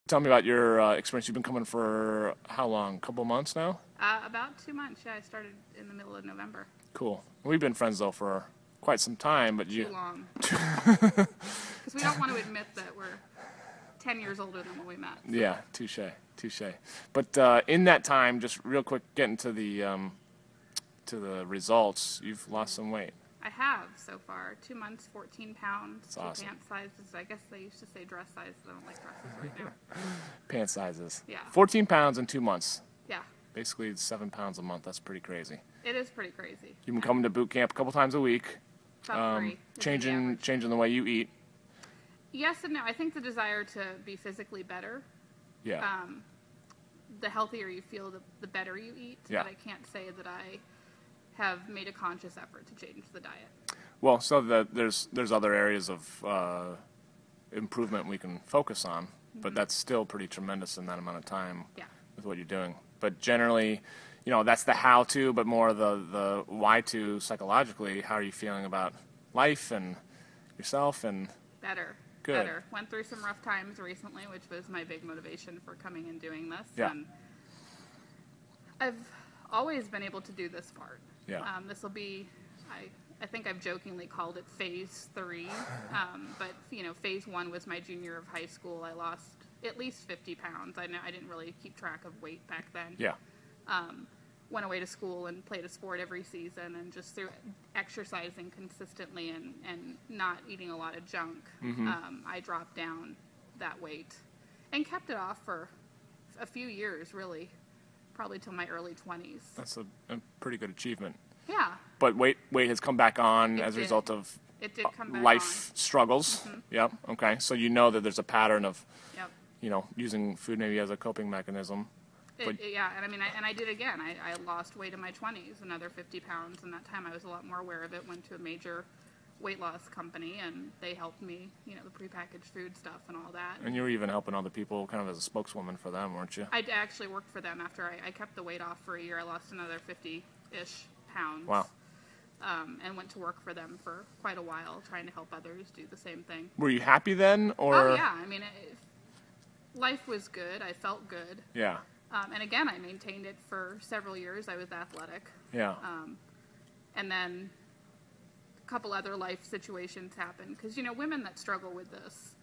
tell me about your experience. You've been coming for how long? A couple months now? About 2 months. Yeah, I started in the middle of November. Cool. We've been friends though for quite some time, but Too long. Because we don't want to admit that we're 10 years older than when we met. So. Yeah, touche. But in that time, just real quick, getting to the results, you've lost some weight. I have so far. 2 months, 14 pounds. That's awesome. Pant sizes. I guess they used to say dress sizes. I don't like dresses right now. Pant sizes. Yeah. 14 pounds in 2 months. Yeah. Basically 7 pounds a month. That's pretty crazy. It is pretty crazy. You've been coming to boot camp a couple times a week. About 3. Changing the way you eat. Yes and no. I think the desire to be physically better. Yeah. The healthier you feel, the better you eat. Yeah. But I can't say that I have made a conscious effort to change the diet. Well, so there's other areas of improvement we can focus on, but that's still pretty tremendous in that amount of time with what you're doing. But generally, that's the how-to, but more the why-to psychologically. How are you feeling about life and yourself? And Better. Good. Better. Went through some rough times recently, which was my big motivation for coming and doing this. Yeah. And I've always been able to do this part. Yeah. This will be, I think I've jokingly called it phase 3. But, phase 1 was my junior year of high school. I lost at least 50 pounds. I didn't really keep track of weight back then. Yeah. Went away to school and played a sport every season, and just through exercising consistently and not eating a lot of junk, I dropped down that weight and kept it off for a few years, really, probably till my early 20s. That's a pretty good achievement. Yeah. But weight has come back on as a result of life struggles. Yep. Okay. So you know that there's a pattern of, using food maybe as a coping mechanism. Yeah, and I did again. I lost weight in my 20s, another 50 pounds, and that time I was a lot more aware of it. Went to a major weight loss company, and they helped me, the prepackaged food stuff and all that. And you were even helping other people kind of as a spokeswoman for them, weren't you? I actually worked for them after I kept the weight off for a year. I lost another 50-ish pounds. Wow. And went to work for them for quite a while, trying to help others do the same thing. Were you happy then? Or? Oh, yeah. Life was good. I felt good. Yeah. And again, I maintained it for several years. I was athletic. Yeah. And then a couple other life situations happened. Because, women that struggle with this,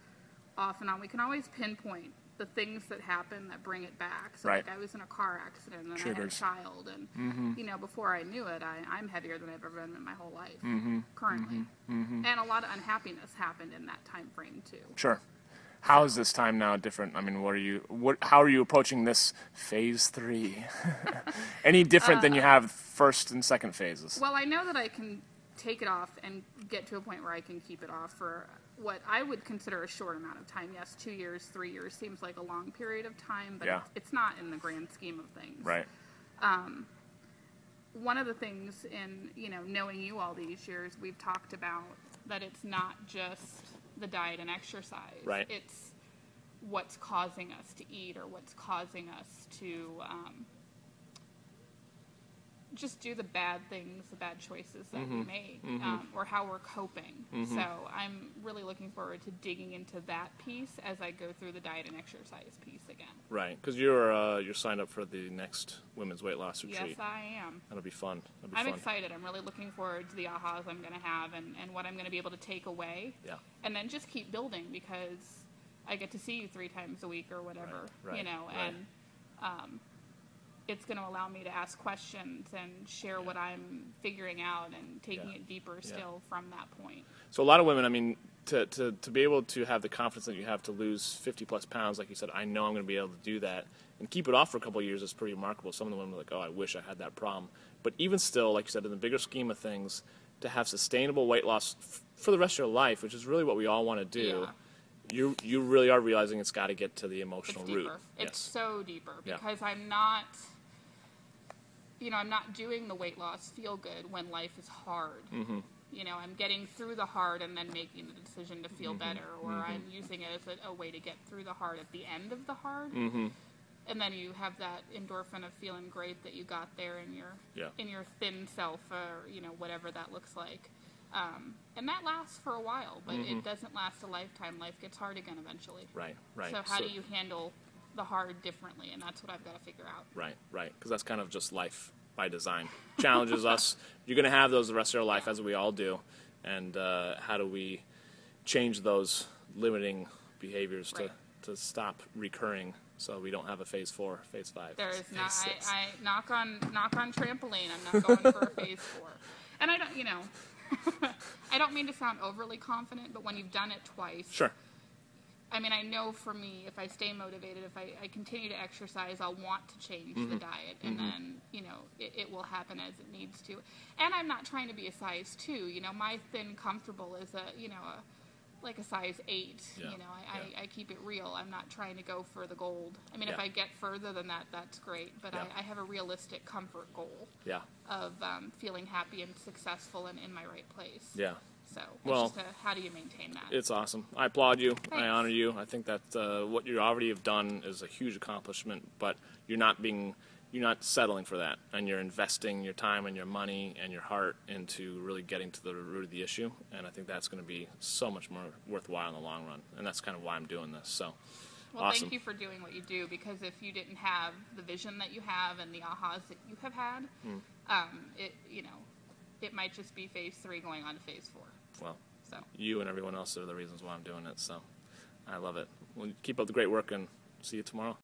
off and on, we can always pinpoint the things that happen that bring it back. So, like, I was in a car accident, and I had a child. And, before I knew it, I'm heavier than I've ever been in my whole life, currently. And a lot of unhappiness happened in that time frame, too. Sure. How is this time now different? How are you approaching this phase 3? Any different than you have first and second phases? Well, I know that I can take it off and get to a point where I can keep it off for what I would consider a short amount of time. Yes, 2 years, 3 years seems like a long period of time, but it's not in the grand scheme of things. Right. One of the things in, knowing you all these years, we've talked about that it's not just the diet and exercise. Right. It's what's causing us to eat, or what's causing us to just do the bad things, the bad choices that we made, or how we're coping. So I'm really looking forward to digging into that piece as I go through the diet and exercise piece again. Right, because you're signed up for the next women's weight loss retreat. Yes, I am. That'll be fun. I'm excited. I'm really looking forward to the ahas I'm going to have and what I'm going to be able to take away. Yeah. And then just keep building, because I get to see you 3 times a week or whatever, and it's going to allow me to ask questions and share what I'm figuring out and taking it deeper still from that point. So a lot of women, to be able to have the confidence that you have to lose 50 plus pounds, like you said, I know I'm going to be able to do that, and keep it off for a couple of years is pretty remarkable. Some of the women are like, oh, I wish I had that problem. But even still, like you said, in the bigger scheme of things, to have sustainable weight loss for the rest of your life, which is really what we all want to do, you really are realizing it's got to get to the emotional root. It's so deeper, because I'm not doing the weight loss feel good when life is hard. I'm getting through the hard and then making the decision to feel better, or I'm using it as a way to get through the hard at the end of the hard. And then you have that endorphin of feeling great that you got there in your thin self, or whatever that looks like. And that lasts for a while, but it doesn't last a lifetime. Life gets hard again eventually. Right. So how do you handle the hard differently? And that's what I've got to figure out. Right. Because that's kind of just life by design. Challenges us. You're going to have those the rest of your life, as we all do. And how do we change those limiting behaviors to stop recurring, so we don't have a phase 4, phase 5. There is not. I knock on trampoline. I'm not going for a phase 4. And I don't, I don't mean to sound overly confident, but when you've done it twice, Sure. I mean, I know for me, if I stay motivated, if I continue to exercise, I'll want to change the diet, and then, it will happen as it needs to. And I'm not trying to be a size 2. My thin comfortable is like a size 8. I keep it real. I'm not trying to go for the gold. I mean, if I get further than that, that's great. But I have a realistic comfort goal of feeling happy and successful and in my right place. Yeah. So it's just how do you maintain that? It's awesome. I applaud you. Thanks. I honor you. I think that what you already have done is a huge accomplishment, but you're not settling for that, and you're investing your time and your money and your heart into really getting to the root of the issue, and I think that's going to be so much more worthwhile in the long run, and that's kind of why I'm doing this. So, well, awesome. Thank you for doing what you do, because if you didn't have the vision that you have and the ahas that you have had, it might just be phase 3 going on to phase 4. Well, you and everyone else are the reasons why I'm doing it, so I love it. Well, keep up the great work, and see you tomorrow.